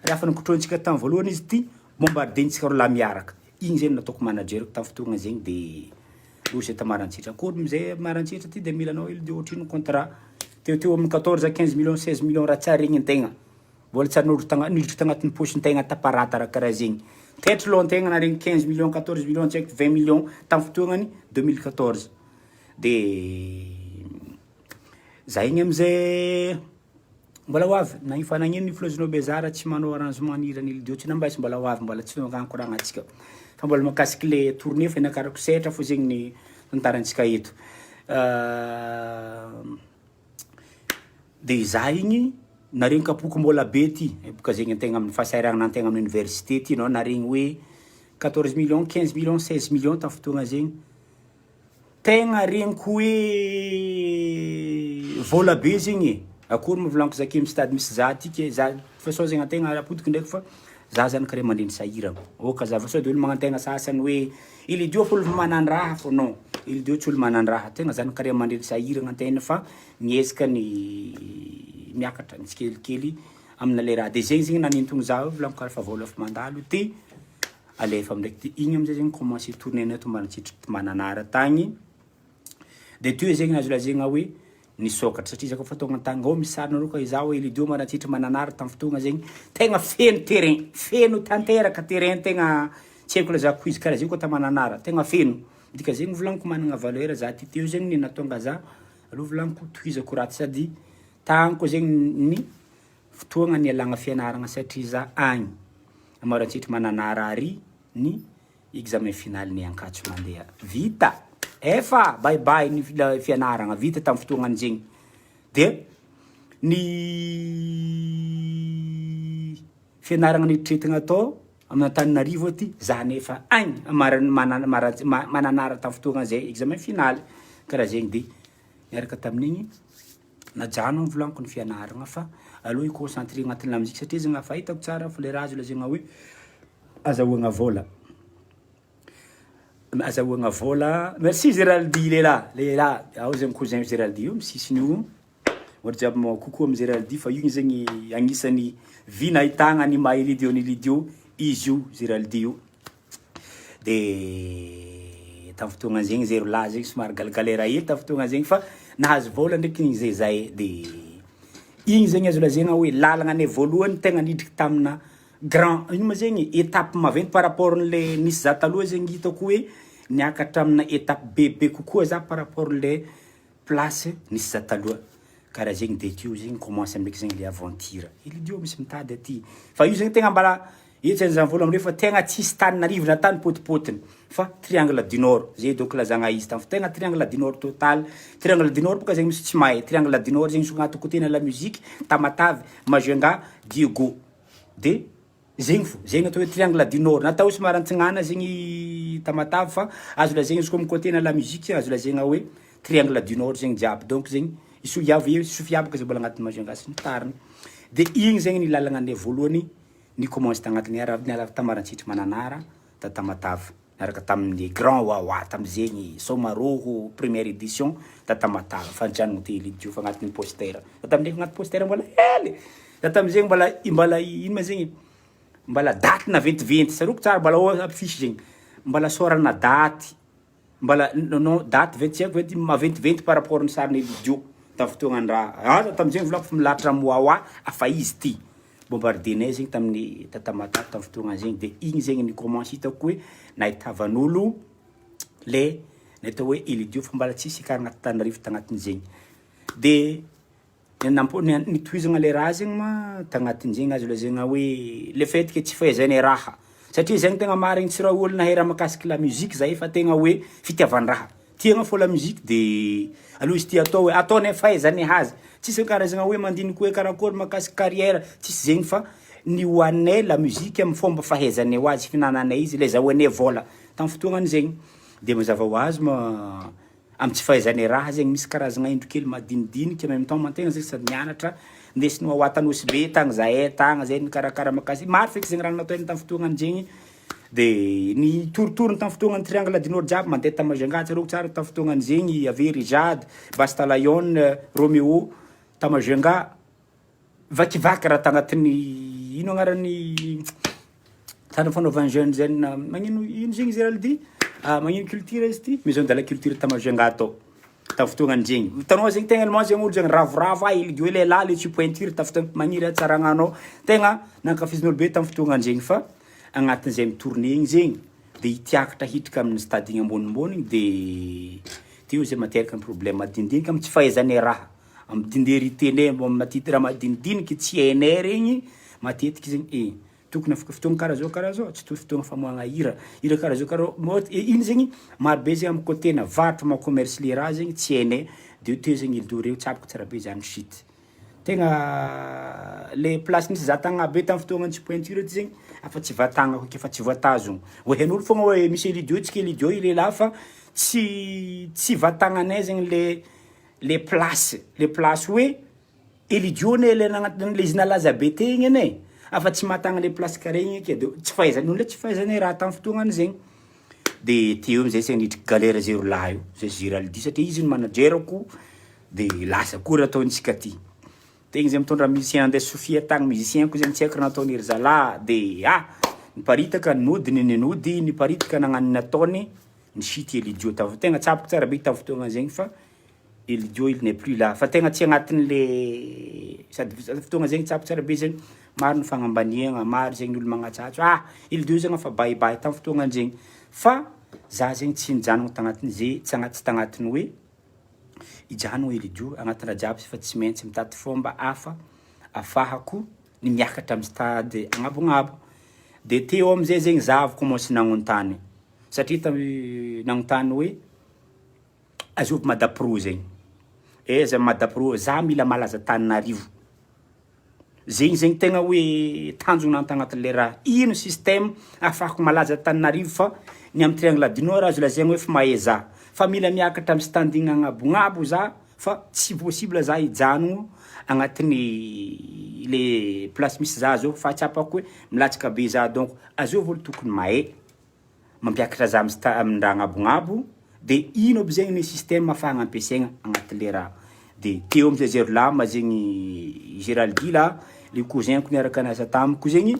raha fa nikotrontsika tamin'ny voalohany izy ty bombardensika rola miaraka igny zegny nataoko manager tamin'ny fotoagna zegny de losy ta marantsitra akory am'zay marantsitra ty de milanao Elidio ohatrino contrat teo amin'ny 14 15 millions 16 millions raha tsara igny antegna mbola tsy nidritry tagnatin'ny poche-ntegna taparata raha karaha zegny tetry loha antegna na regny 15 millions 14 millions tsy haiko 20 millions tamin'ny fotoagnany 2014 de za igny am'zay mbola ho avy na ifanagnino ny Flozino Bezara tsy manao arrangement nirany Elidio tsy nambaisy mbola ho avy mbola tsy nogagnakoragna atsika fa mbola makasiky le tournée fa nakarako setra fo zegny ny tantarantsika eto de za igny naregny kapoky mbola be ty boka zegny antegna amin'ny fahasairagna antegna amin'ny université ty anao naregny hoe 14 millions 15 millions 16 millions tamin'ny fotoagna zegny tegna regniko hoe vola be zegny akory movolaniko zake amy stade misy za tiky za fa sao zegny antegna apodiko ndraiky fa za zany kare mandreny sahiragna oka za fa sao de olo magnantegna sasany hoe il dio fa olo manandraha fô non il dio tsy olo manandraha tegna zany kare mandreny sahiragna antegna fa miezaka ny miakatra ny tsikelikely amina le raha de zegny zegny nanintogny za volaniko karaha fa vola fa mandalo ty alefa amndraiky ty igny amizay zegny commencé tourner nato mbanitsitry mananara tagny de teo zegny nazo lazegna hoe nisokatra satria za kofa tonga antagny ao misy sarinareo ka izaho hoe lidio manatsitra mananara tamy fotoagna zegny tegna feno terrain feno tanteraka terrain tegna tsy haiko lazako izy karaha zegny koa ta mananara tegna feno dika zegny volaniko managna valeur za ty teo zegny ny natonga za aloha volaniko tohizako raty sady tagny koa zegny ny fotoagna ny alagna fianaragna satria za agny amarantsitra mananara ary ny examen final ny ankatso mandeha vita efa bye bye ny fianaragna vita tamy fotoagnany zegny de ny fianaragna nitretigna atao amina Antananarivo aty za nefa agny mananara tamy fotoagna zay examen final karaha zegny de miaraka tamin'igny najano volaniko ny fianaragna fa aloha iconcentré agnatin'ny lamoziky satria zegny fa hitako tsara fa le raha azo lazegna hoe azahoagna vola azahoagna vola merci Géraldi lela ao zegny cousin Géraldi io misisiny io mora jiaby kokoa amy Géraldi fa io zegny agnisan'ny vy nahitagna ny maha Elidio izy io Géraldi io de tamy fotoagna zegny zero la zegny somary galgalera hely tamy fotoagna zegny fa nahazo vola ndraiky igny zay zay de igny zegny azo lazegna hoe lalagna ne voalohany tegna nidriky tamina grand ino ma zegny étape maventy par rapport n'le nisy za taloha zegny hitako hoe niakatra amina étape bebe kokoa za par rapport le place nisy za taloha karaha zegny de teo zegny commence amndraiky zegny le aventure ilidio misy mitady aty fa io zegny tegna mbala etsy zany vola amre fa tegna tsisy tany narivo na tany potipotiny fa triangle du nord zay donc lazagna izy tamy fa tegna triangle du nord total triangle du nord boka zegny misy tsy mahay triangle du nord zegny sognato côté na la musique Tamatave Majunga Diego de zegny fo zegny atao hoe triangle du nord natao somary antsinana zegny Tamatave fa azo lazegna izy koa amy côté na la musique azo lazegna hoe triangle du nord zegny jiaby donc zegny isoiavy sofiabaka zay mbola agnatin'ny Majunga sy ny tariny de igny zegny ny lalagna ande voalohany ny commence tagnatin'ny ala tamarantsitra mananara ta Tamatave araka tamin'ny grand wawa tamizegny Somaroho première édition ta Tamatave fanjanogno te Elidio fa agnatin'ny poster tamin'ndraiky agnaty poster mbola hely tamizegny mbala ino ma zegny mbala daty na ventiventy saroko tsara mbala affiche zegny mbala sorana daty mbala non daty venticinq maventiventy par rapport ny sariny Elidio tamy fotoagnan-draha tamizegny volako fa milatra amy wawa afa izy ty bombardinay zegny tamin'ny Tamatave tamy fotoagna zegny de igny zegny ny commence hitako hoe nahitavan'olo le natao hoe Elidio fa mbala tsisy karaha agnaty Tananarivo tagnatin' zegny de nitohizagna le raha zegny ma tagnatin' zegny azo lazegna hoe le fait que tsy fahaizany raha satria zegny tegna marigny tsy raha olo nahay raha makasiky la musique zay fa tegna hoe fitiavan-draha tiagna fô la musique de aloha izy ty atao hoe ataonay fahaizany hazy tsisy karazagna hoe mandiniky hoe karakory makasiky carrière tsisy zegny fa ny hoanay la musique amy fomba fahaizanay ho azy finananay izy le zahoanay vola tamy fotoagnany zegny de mazava ho azy amy tsy fahaizanay raha zegny misy karazagna indro kely madinidiniky en même temps mantegna zegny sady mianatra ndesiny hoa tanosy be tagny zahay tagna zay ny karakara makasiky maro feky zegny raha nataony tamy fotoagnany zegny de ny torotorony tamy fotoagnany triangle du nord jiaby mandeha tamy Majunga tsaroko tsara tamy fotoagnany zegny Avery Jade Bastalayon Romeo tamy Majunga vakivaky raha tagnatin'ny ino agnaran'ny tany fanaovany jeune zany magnino ino zegny Géraldi magnino culture izy ty maison de la culture tamy Majunga atao tamy fotoagnany zegny hitanao zegny tegna allemand zegny olo zegny ravoravo Elidio lela le tsy pointure tamy fotoagna magniry tsara agnanao tegna nankafizin'olo be tamy fotoagnany zegny fa agnatin'izay mitourné igny zegny de itiakatra hitrika amin'ny stade igny ambonimbony igny de teo zay materaka ny problème madinidinika amy tsy fahaizanay raha amy dinderitene matity raha madinidiniky tsy hainay regny matetiky zegny tokony afaka fotoagna karaha zao tsy to fotoagna famoagna hira karaha zao iny zegny marobe zegny amy côté na varotro ma commerce le raha zegny tsy hainay de teo zegny Elidio reo tsapako tsara be zany shit tegna le place nisy zatagna be tamin'ny fotoagna tsy pointure ty zegny afa tsy vatagna koa fa tsy voatazogno hoe hain'olo fogna hoe misy Elidio tsika Elidio ilela fa tsy vatagnanay zegny le place hoe Elidio ne le agnatin'le izy nalaza be tegny ane afa tsy matagna le place karegny ake de tsy fahaizany le tsy fahaizany raha tamin'ny fotoagnany zegny de teo amizay zegny nidriky galera zero lahy io zay Géraldy satria izy no managerako de lasa kory ataontsika ty tegny zay mitondra musicien andeha Sofia tagny musicien ko zegny tsy haiko nataony ry zala de niparitaka nody niparitaka nagnano nataony nisity Elidio tav tegna tsapako tsara be tamin'ny fotoagna zegny fa Elidio il n'est plus là fa tegna tsy agnatin'ny le sady fotoagna zegny tsapako tsara be zegny maro ny fagnambaniagna maro zegny olo magnatsatso Elidio zegny fa bye tamin'ny fotoagna zegny fa za zegny tsy nijanona tagnatin'izay tsy tagnatiny hoe ijanona Elidio agnatin'ny jiaby fa tsy maintsy mitady fomba hafa afahako ny miakatra amin'ny stade agnabognabo de teo amizay zegny za avy commencé nagnotany satria nagnotany hoe azovy Madapro zegny za Madapro za mila malaza Tananarivo zegny tegna hoe tanjona antagnatin'le raha ino système afahako malaza Tananarivo fa ny amin'ny triangle du nord azo lazaigny hoe fa mahay za fa mila miakatra amin'ny standing agnabognabo za fa tsy possible za hijanogno agnatin'ny le place misy za zao fa tsapako hoe milatsaka be za donc azovy olo tokony mahay mampiakatra za amin'ny raha agnabognabo de ino aby zegny ny système afahagna ampiasaigna agnatin'le raha de teo amizay zero lama zegny Géraldy la le cousin ko niaraka nasa tamiko zegny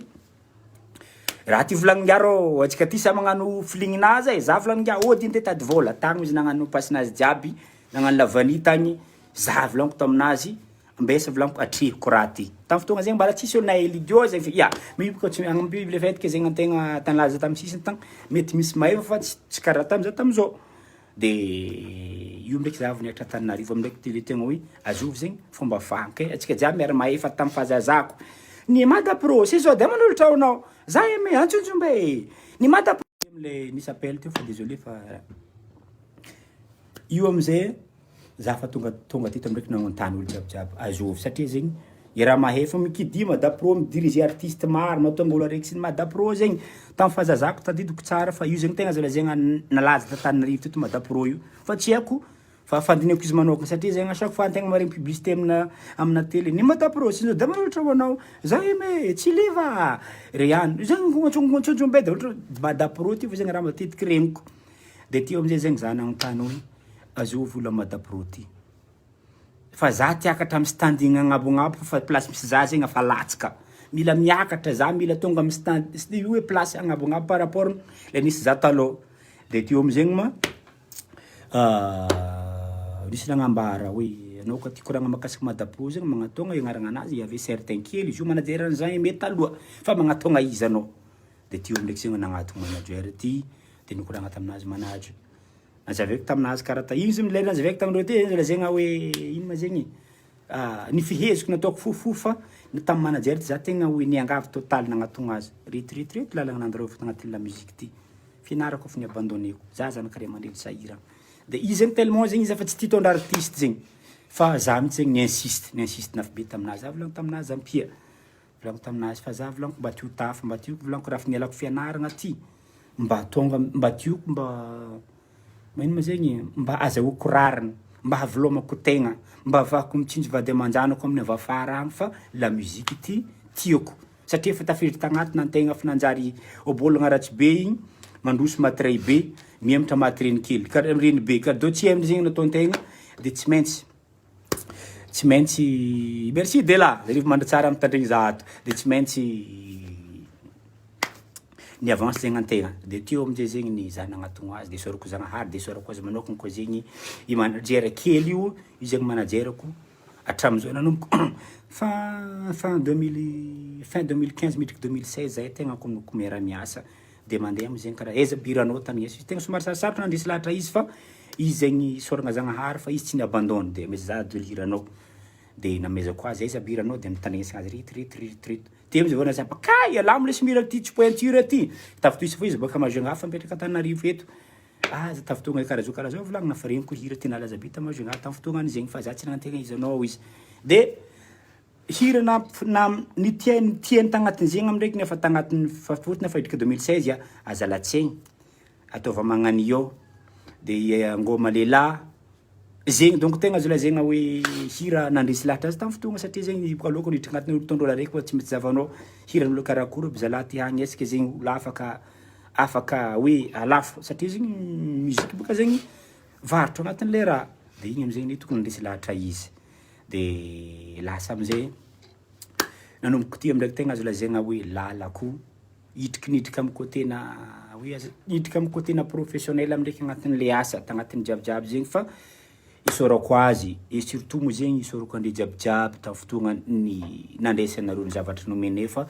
raha ty volagninga rô atsika ty sa magnano filinina zay za volagninga ody nde tady vola tagny izy nagnano pasinazy jiaby nagnano lavani tagny za volaniko taminazy ambesa volaniko atrehiko raha ty tamin'ny fotoagna zegny mbala tsisy olo na Elidio zegny miboka tsy agnamby le fait que zegny antegna tanlaza tamin'ny sisiny tagny mety misy maheva fa tsy karaha tamizao tamizao de io ndraiky za avy niakatra Tananarivo amindraiky tele tegna hoe azovy zegny fomba afahanka atsika jiaby miara mahefa tamin'ny fahazazako ny Madapro c'est ça de manolo traonao za me antsontsombe ny Madapro le ni s'appelle teo fa désolé fa io amizay za fa tonga teto ndraiky nagnotany olo jiaby azovy satria zegny i raha mahefa mikidy Madapro midiriger artiste maro mahatonga olo araiky sy ny Madapro zegny tamin'ny fahazazako tadidiko tsara fa io zegny tegna azo lazaigna nalaza ta Tananarivo teto Madapro io fa tsy haiko fa fandineko izy manokana satria zegny à chaque fois antegna maregny publicité amina télé ny Madapro sino de manolo traonao za me tsy leva riano zegny ngontsontsombe de ohatra Madapro ty fa zegny raha matetiky regniko de teo amizay zegny za nagnotany hoe azovy olo Madapro ty fa za tiakatra amin'ny standing agnabognabo fa place misy za zegny afa latsaka mila miakatra za mila tonga amin'ny stand io hoe place agnabognabo par rapport le nisy za taloha de teo amizegny ma nisy nagnambara hoe anao ka ty koragna makasiky Madapro zegny magnatonga ianaragna anazy y avait certain kely izy io manager an'izany me taloha fa magnatonga izy anao de teo ndraiky zegny nagnatony manager ty de nikoragna taminazy manager nazaveko taminazy karata io izy le nazaveko tamindreo ty lazegna hoe ino ma zegny ny fiheziko nataoko fofo fa tamin'ny manager ty za tegna hoe niangavy total nagnatogna azy reto lalagna nandraofo agnatin'ny la musique ty fianarako fa niabandoneko za zanakare mandreny sahirana de izy zegny tellement zegny izy efa tsy tia tondra artiste zegny fa za mihitsy zegny niinsiste nafy be taminazy za volagno taminazy ampia volagno taminazy fa za volagno mba tio tafo mba tioko volagno raha fa nialako fianaragna ty mba tonga mba tioko mba magnino ma zegny mba azahoako rariny mba havelomako tegna mba avahako mitsinjo vady aman-janako amin'ny avafara agny fa la musique ty tiako satria efa tafiditra tagnaty nantegna fa nanjary obolagna ratsy be igny mandroso matray be miematra maty reny kely karaha reny be karaha tsy hainy zegny nataontegna de tsy maintsy merci de la zarivo mandry tsara mitandregny za ato de tsy maintsy ny avance zegny antegna de teo amizay zegny ny za nagnatogno azy de sorako zagnahary de sorako azy manokana koa zegny i manager kely io zegny managerako atramizao nanomboka fin 2015 midriky 2016 zay tegna ko miara-miasa de mandeha amizegny karaha eza biranao tany izy tegna somary sarosarotry nandresy lahatra izy fa izy zegny soragna zagnahary fa izy tsy niabandone de ameza za doliranao de namezako azy eza biranao de mitandregnesana azy reto de amizay vao nazapa kay alamo le simira ty tsy pointure ty tafitoisa fo izy baka Majunga fa mipetraka Tananarivo eto za tafitonga karaha zao volagna fa regniko hira ty nalaza be ta Majunga tamin'ny fotoagnany zegny fa za tsy nagnantegna izy anao izy de hira na nitiany tagnatin' zegny amndraiky nefa tagnatin'ny fafotona fa idrika 2016 azalatsegny ataova magnano io de ngoma lehilahy zegny donc tegna azo lazaigna hoe hira nandresy lahatra azy tamin'ny fotoagna satria zegny aloka niditra agnatin'ny tondrola araiky fa tsy mety zavanao hiran'olo karakory bizalahy ty hagny esika zegny olo afaka hoe alafo satria zegny muzika boka zegny varotro agnatin'le raha de igny am'zegny tokony andresy lahatra izy de lasa am'zay nanomboka ty am'draiky tegna azo lazaigna hoe lalako hitrikinidrika amy côté-na hoe hidrika amy côté-na professionnel am'draiky agnatin'le asa tagnatin'ny jiabijiaby zegny fa isorako azy et surtout mo zegny isorako andre jiabijiaby tamin'ny fotoagna ny nandresy anareo ny zavatra nomene fa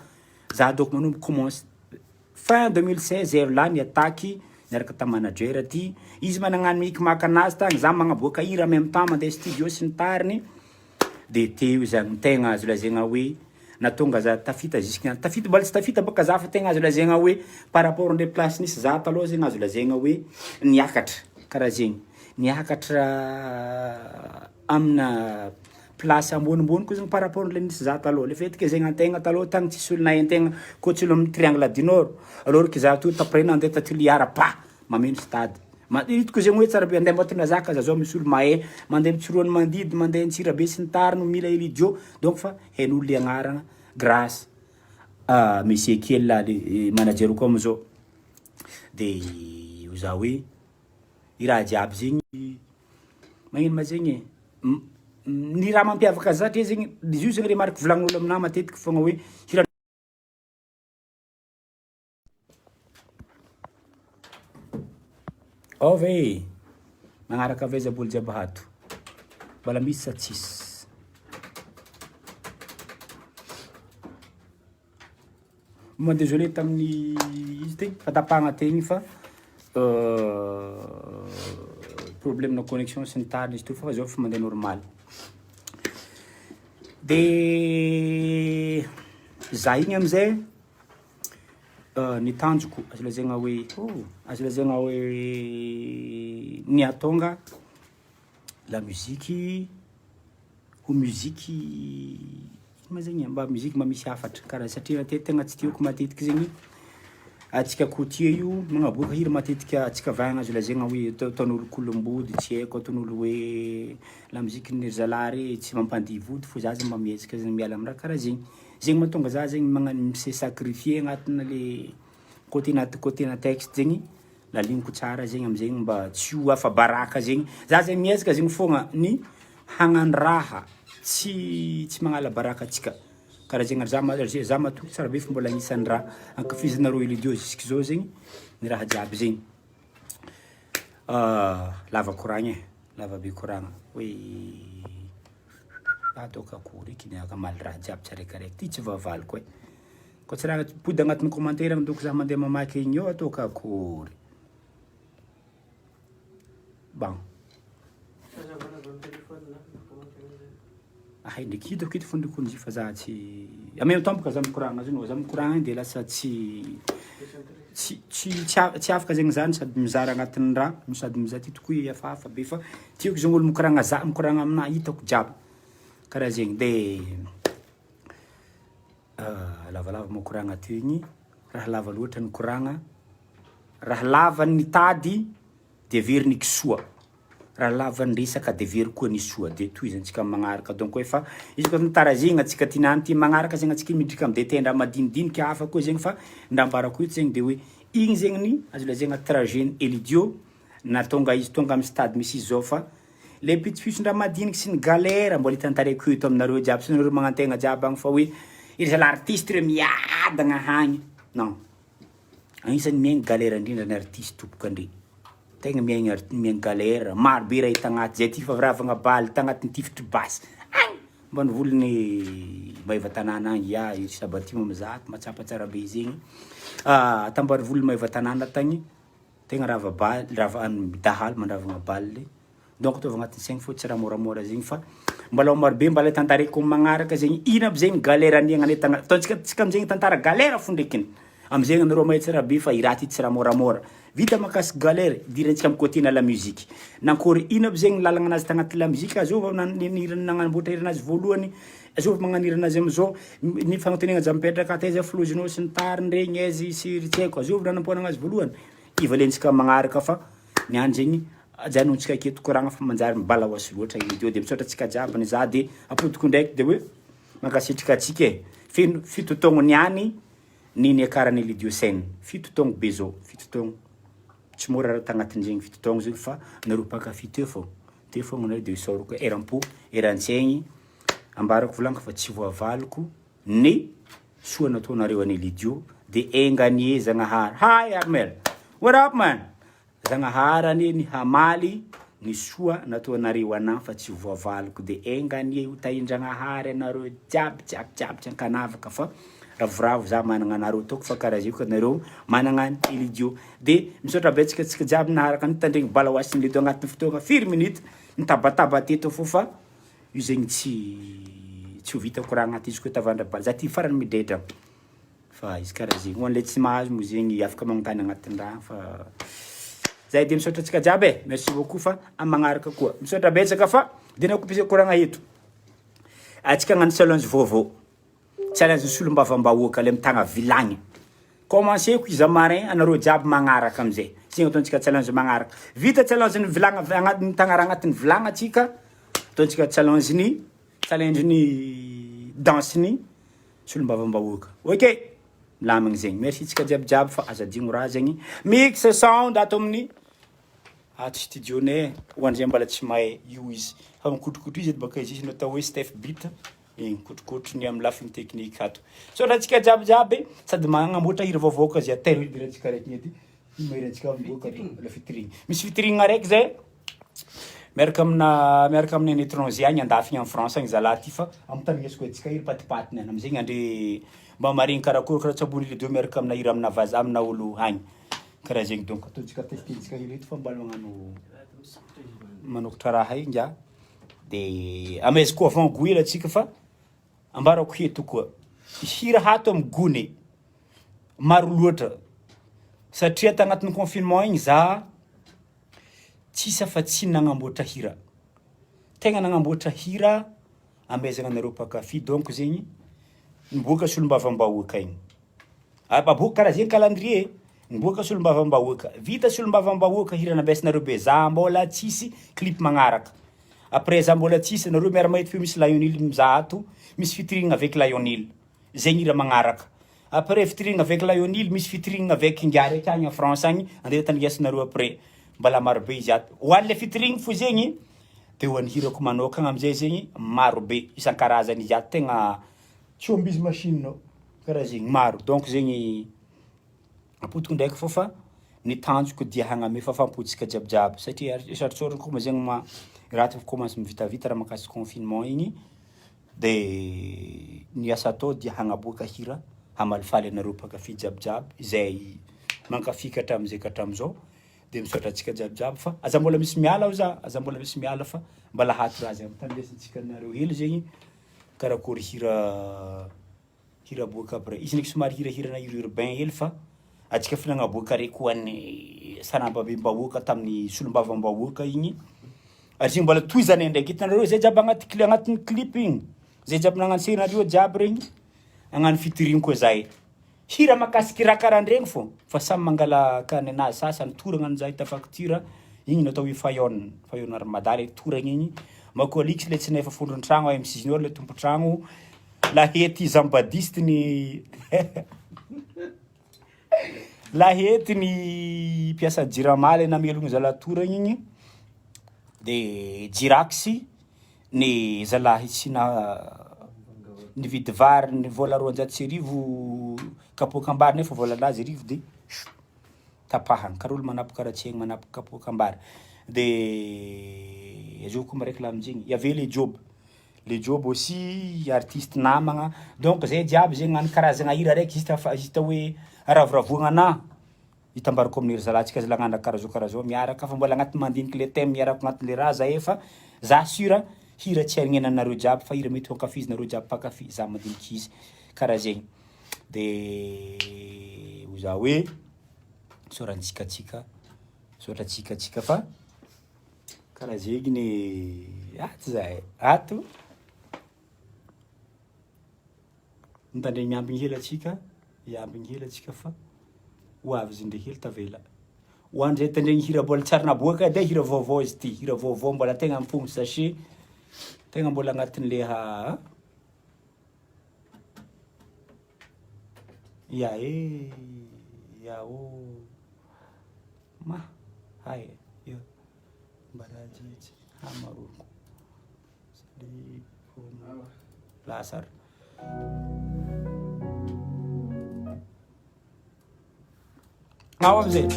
za donc manomboka commence fin 2016 heure là ny attaque niaraka ta manager ty izy managnano micmac anazy tagny za magnaboaka hira en même temps mandeha studio sy ny tariny de teo zany tegna azo lazaigna hoe natonga za tafita jusqu'à tafita mbola tsy tafita baka za fa tegna azo lazaigna hoe par rapport andre place nisy za taloha zegny azo lazaigna hoe niakatra karaha zegny niakatra amina place ambonimbony koa zegny par rapport le nisy za taloha le fait que zegny antegna taloha tagny tsisy olo nahentegna koa tsy olo amin'ny triangle du nord alors que za to taprena andeha tatiliara pa mameno stade hitako zegny hoe tsara be andeha mbatona zaka za zao misy olo mahay mandeha mitsoroany mandidy mandeha ntsirabe sy ny tariny mila elidio donc fa hain'olo le agnarana grâce monsieur Kiel là le manager koa amizao de za hoe i raha jiaby zegny magnino ma zegny ny raha mampiavaka satria zegny izy io zegny remarque volagnin'olo aminahy matetiky fogna hoe hira ove magnaraka avaizabolo jiaby hato mbala misy sa tsisy moi désolé tamin'ny izy tegny fatapahagna tegny fa problème na connexion sy ny tariny izy to fa zao fa mandeha normal de za igny amizay ny tanjoko azo lazaigna hoe azo lazaigna hoe ny atonga la musique ho musique ma zegny mba musique mba misy hafatra karaha satria matetiky tegna tsy tiako matetiky zegny atsika kotie io magnaboaka hira matetika atsika vahagna azo lazaigna hoe ataon'olo kolombody tsy haiko ataon'olo hoe la musique ny zalahy tsy mampandihy vody fo za zegny mba miezaka zegny miala amin'ny raha karaha zegny zegny mahatonga za zegny magnano mise sacrifier agnatina le côté-na texte zegny laligniko tsara zegny am'zegny mba tsy ho afa-baraka zegny za zegny miezaka zegny fogna ny hagnano raha tsy magnala baraka atsika karaha zegny za matoky tsara be fa mbola agnisan'ny raha ankafizinareo elidio jusque zao zegny ny raha jiaby zegny lava koragna lava be koragna hoe ataoko akory eky niakamaly raha jiaby tsaraikaraika ty tsy vavaliko koa tsy raha pody agnatin'ny commentaire doko za mandeha mamaky igny eo ataoko akory bon hay ndraiky hitako ito fondrikony izy fa za tsy en même temps boka za mikoragna zany za mikoragna de lasa tsy afaka zegny zany sady mizara agnatin'ny raha sady mizaha ty tokoy hafahafa be fa tiako zegny olo mikoragna za mikoragna aminahy hitako jiaby karaha zegny de lavalava mikoragna ty igny raha lava loatra ny koragna raha lava ny tady de very ny kisoa raha lava ny resaka de very koa ny soa de toy zany tsika magnaraka donc efa izy koa tarazigna atsika tinany ty magnaraka zegny atsika midrika amy detendra madinidiniky hafa koa zegny fa ndambarako ito zegny de hoe igny zegny ny azo lazaigna trajet Elidio natonga izy tonga amy stade misy izy zao fa le pitsopitsondra madiniky sy ny galère mbola hitantareko ito aminareo jiaby sy nareo magnantegna jiaby agny fa hoe iry zala artiste reo miadagna hagny non agnisan'ny miaigny galère indrindra ny artiste topoka andre tegna miaigny galère maro be raha hita agnaty zay ty fa ravagna baly tagnatin'ny tifitry basy agny mba nivolony maeva tanàna agny ya iry sabatimo mizaty matsapa tsara be zegny tambary volo maeva tanàna tagny tegna rava baly rava dahalo mandravagna baly donc ataova agnatin'ny saigny fô tsy raha moramora zegny fa mbalao maro be mbala tantareko magnaraka zegny ina aby zegny galère aniagna anetagna ataontsika tsika amizegny tantara galère fo ndrekiny amizay anareo mahay tsara be fa iraha ty tsy raha moramora vita makasy galère dirantsika amin'ny côté na la musique nankory ino aby zegny lalagna anazy tagnaty la musique azova nagnamboatra hiranazy voalohany azova magnanira anazy amizao ny fagnontaniagna aza mipetraka taiza flozinao sy ny tariny regny aizy sy tsy haiko azova nanampoana anazy voalohany ivalentsika magnaraka fa niany zegny ajanontsika aketo koragna fa manjary mibala hoasy loatra idio de misaotratsika jiaby ny za de apodiko ndraiky de hoe mankasitrika atsika fito taogno niany niny akarany lidiosène fito taogno be zao fito taogno tsy mora raha tagnatin'zegny fito taogno zegny fa nareo pakafy teo fogna nareo de isaorako eram-po eran-tsaigny ambarako volagno fa tsy voavaliko ny soa nataonareo any lidio de enganie zagnahary hi Armel what up man zagnaharany ny hamaly ny soa nataonareo ana fa tsy voavaliko de enganie ho tahindragnahary anareo jiaby tsy ankanavaka fa ravoravo za managna anareo toko fa karaha zio ka nareo managna ny lidio de misaotra betsika tsika jiaby naharaka nitandregny bala hoasin'ny lidio agnatin'ny fotoagna 4 minutes nitabataba teto fô fa io zegny tsy ho vita koragna anaty izy koa tavandra bala za ty farany midredra fa izy karaha zegny ho an'le tsy mahazo mo zegny afaka magnontany agnatin'ny raha fa zay de misaotra tsika jiaby merci beaucoup fa amagnaraka koa misaotra betsaka fa de nakopisa koragna eto atsika agnano challenge vaovao challenge solombavam-bahoaka le mitagna vilagny commenceko izy marin anareo jiaby magnaraka amizay zegny ataontsika challenge magnaraka vita challenge ny vilagna agnaty mitagna raha agnatin'ny vilagna atsika ataontsika challenge ny danse ny solombavam-bahoaka ok lamigny zegny merci tsika jiaby fa azadigno raha zegny mix sound ato amin'ny ato studionay hoan'zay mbala tsy mahay io izy fa mikotrokotro izy baka izy no atao hoe Steph Beat mikotrokotrony amin'ny lafiny technique ato so raha tsika jiaby sady magnamboatra hira vaovao ka zay atero hirantsika raiky edy mahirantsika avoaka la featuring misy featuring araiky zay miaraka amin'ny étranger agny andafigny en France agny zalahy ty fa amtanignesiko atsika hira patipatiny any amizegny andre mba marigny karakory karaha tsabony le deux miaraka amina hira amina vaza amina olo agny karaha zegny donc ataontsika testintsika hira eto fa mbala magnano manokatra raha igny ja de amaizy koa avant goela atsika fa ambarako heto koa hira hato amin'ny gone maro loatra satria tagnatin'ny confinement igny za tsisa fa tsy nagnamboatra hira tegna nagnamboatra hira amezagna anareo pakafy donc zegny niboaka solombavam-bahoaka igny aboaka karaha zegny calendrier niboaka solombavam-bahoaka vita solombavam-bahoaka hira nambesinareo be za mbola tsisy clip magnaraka après za mbola tsisy nareo miara mahita feo misy Lionel mizaha ato misy featuring avec Lionel zegny hira magnaraka après featuring avec Lionel misy featuring avec Ngary akagny en France agny andeha tandriasanareo après mbala maro be izy ato ho an'le featuring fo zegny de ho an'ny hirako manokagna amizay zegny maro be isan-karazany izy ato tegna tsomby izy machine karaha zegny maro donc zegny apotiko ndraiky fô fa ny tanjoko dia hagname fafampotsika jiabijiaby satria sarotsorony koa ma zegny raha ty commence mivitavita raha makasy confinement igny de ny asa atao dia hagnaboaka hira hamalifaly anareo pakafy jiabijiaby zay mankafika hatramizay ka hatramizao de misaotra atsika jiabijiaby fa aza mbola misy miala aza mbola misy miala fa mbala hato raha zay amtandesantsika nareo hely zegny karakory hira boaka après izy ndraiky somary hirahirana hira urbain hely fa atsika fa nagnaboaka raiky ho an'ny sanambabe-bahoaka tamin'ny solombavam-bahoaka igny ary zegny mbola toy zany ndraiky hitanareo zay jiaby agnatin'ny clip igny zay jiaby nagnanseranareo jiaby regny agnano featuring koa zay hira makasiky raha karahandregny fô fa samy mangala kany anazy sasany toragna an'izay hita facture igny natao hoe fayona armadary toragna igny makolix le tsy nefa fondron-tragno MC Junior le tompo-tragno lahety zambadiste ny lahety ny piasa jiramaly namelogny zalahy toragna igny de jiraxy ny zalahy sina nividy vary ny vola 200 kapoakambary nefa vola lazy arivo de tapahana karaha olo manapo karaha-tsaigny manapo kapoakambary de azoko maraiky la amizegny yave le job aussi artiste namagna donc zay jiaby zegny gnano karazagna hira raiky hita hoe ravoravoagna ana hitambarako amin'ny zalatsika azy lagnano karaha zao miaraka fa mbola agnaty mandiniky le thème miarako agnatin'le raha za efa za sura hira tsy arignenanareo jiaby fa hira mety ho ankafizinareo jiaby pakafy za mandiniky izy karaha zegny de za hoe sorantsikatsika fa karaha zegny ny ato zahay ato mitandregny miambigny hely atsika iambigny hely atsika fa ho avy izy ndre hely tavela ho andray tandregny hira mbola tsara naboaka de hira vaovao izy ty hira vaovao mbola tegna mifogno sachet tegna mbola agnatin'leha ma hay yo mbarajitsy hamaroko lasar ao amizay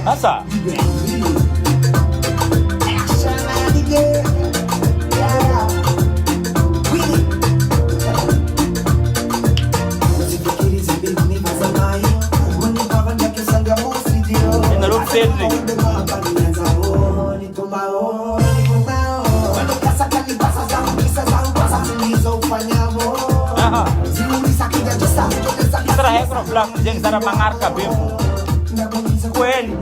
asa Yang sana mangarka befu kweli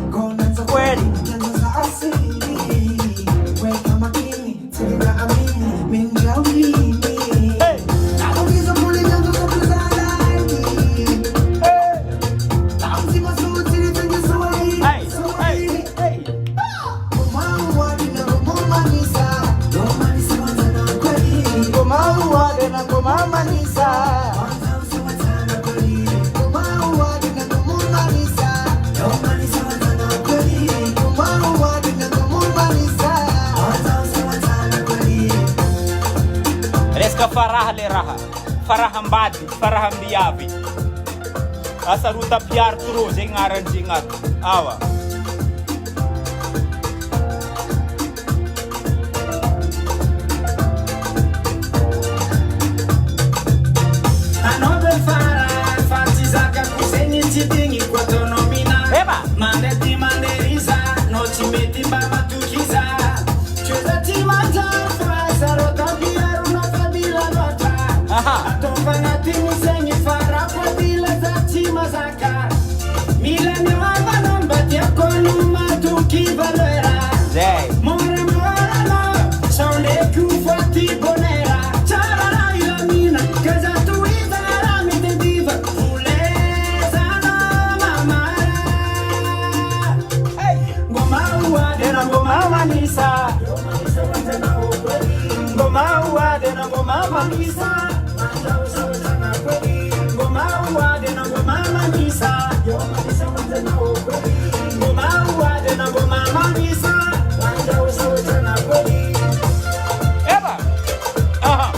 Farah ambady, farah ambiavy. Asa ruta piar turo zegny aranjigny ato. Awa. Anobe farah, fatizaka kuseni chidingi kwa tonomina. Eba. Mandeti manderiza, no chimeti mbama tukiza. Chweza timanja, frasa rota piaru no fabila nota. Atofana timu sengi fara kwa bila za chima zaka. Mila ni wava nombati ya konu matuki valera. Mora no, sonde kufati bonera. Charara ila mina, kaza tuiza rami de diva. Fuleza no mamara. Ngoma uade na ngoma manisa. Ngoma uade na ngoma manisa. Eba. Aha.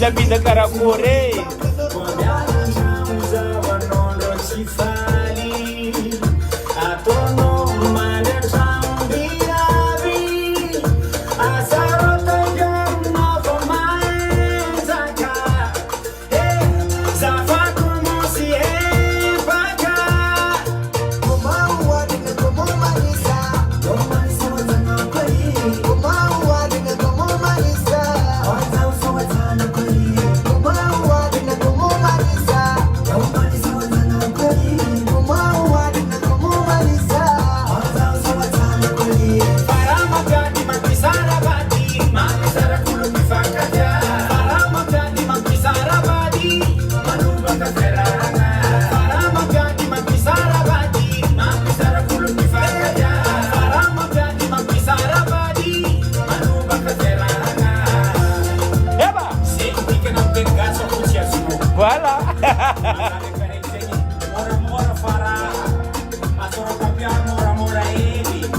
Bida karakore. Voilà.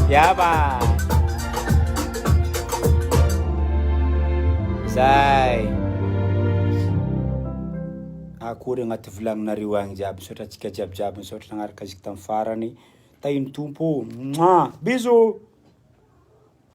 Yaba. Zay. akory agnaty volagninareo agny jiaby, misaotra antsika jiabijiaby, misaotra nagnaraka azy tamin'ny farany. Tahiny tompo. Bisous.